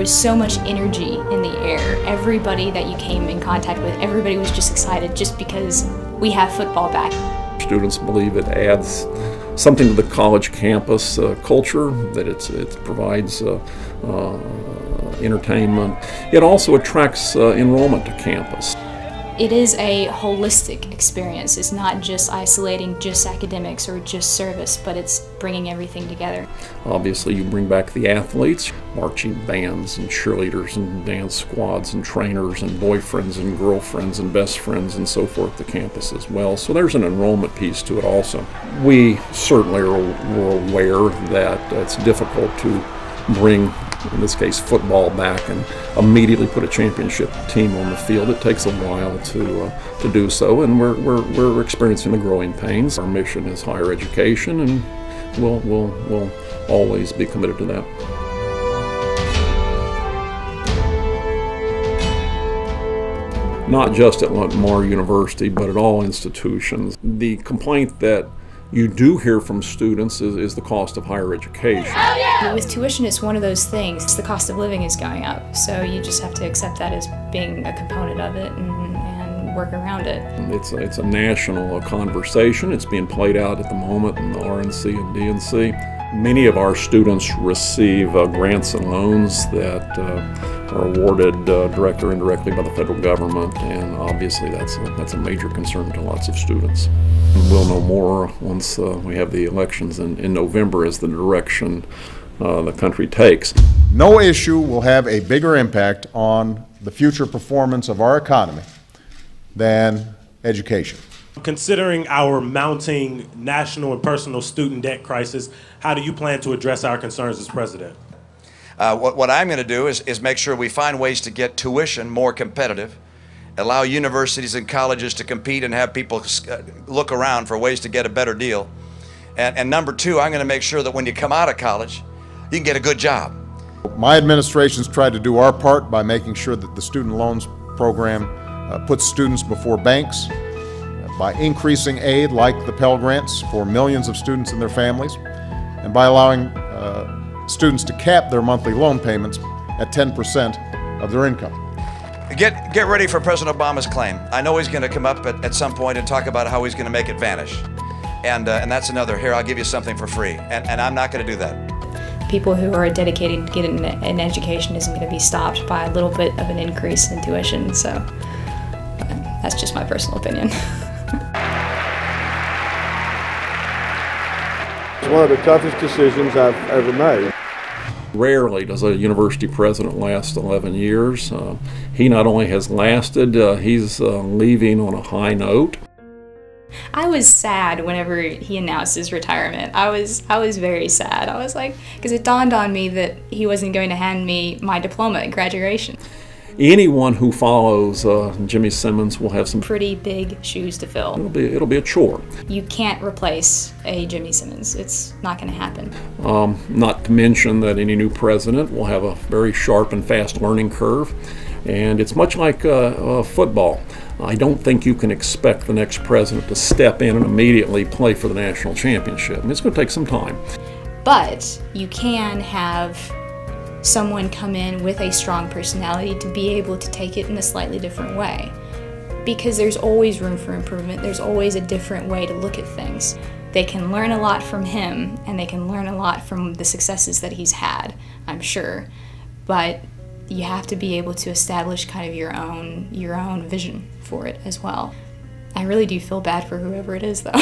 was so much energy in the air. Everybody that you came in contact with, everybody was just excited just because we have football back. Students believe it adds something to the college campus culture, that it provides entertainment. It also attracts enrollment to campus. It is a holistic experience. It's not just isolating just academics or just service, but it's bringing everything together. Obviously, you bring back the athletes, marching bands and cheerleaders and dance squads and trainers and boyfriends and girlfriends and best friends and so forth to campus as well. So there's an enrollment piece to it also. We certainly are aware that it's difficult to bring, in this case, football back and immediately put a championship team on the field. It takes a while to do so, and we're experiencing the growing pains. Our mission is higher education, and we'll always be committed to that. Not just at Lamar University, but at all institutions. The complaint that you do hear from students is the cost of higher education. With tuition, it's one of those things. The cost of living is going up, so you just have to accept that as being a component of it and work around it. It's a national conversation. It's being played out at the moment in the RNC and DNC. Many of our students receive grants and loans that are awarded directly or indirectly by the federal government, and obviously that's a major concern to lots of students. We'll know more once we have the elections in November as the direction the country takes. No issue will have a bigger impact on the future performance of our economy than education. Considering our mounting national and personal student debt crisis, how do you plan to address our concerns as president? What I'm going to do is make sure we find ways to get tuition more competitive, allow universities and colleges to compete and have people look around for ways to get a better deal. And number two, I'm going to make sure that when you come out of college, you can get a good job. My administration's tried to do our part by making sure that the student loans program puts students before banks, by increasing aid like the Pell Grants for millions of students and their families, and by allowing students to cap their monthly loan payments at 10% of their income. Get ready for President Obama's claim. I know he's going to come up at some point and talk about how he's going to make it vanish. And that's another, here, I'll give you something for free. And I'm not going to do that. People who are dedicated to getting an education isn't going to be stopped by a little bit of an increase in tuition. So that's just my personal opinion. It's one of the toughest decisions I've ever made. Rarely does a university president last 11 years. He not only has lasted, he's leaving on a high note. I was sad whenever he announced his retirement. I was very sad. I was like, because it dawned on me that he wasn't going to hand me my diploma at graduation. Anyone who follows Jimmy Simmons will have some pretty big shoes to fill. It'll be a chore. You can't replace a Jimmy Simmons. It's not going to happen. Not to mention that any new president will have a very sharp and fast learning curve, and it's much like football. I don't think you can expect the next president to step in and immediately play for the national championship. It's going to take some time. But you can have someone come in with a strong personality to be able to take it in a slightly different way. Because there's always room for improvement. There's always a different way to look at things. They can learn a lot from him, and they can learn a lot from the successes that he's had, I'm sure. But you have to be able to establish kind of your own vision for it as well. I really do feel bad for whoever it is, though.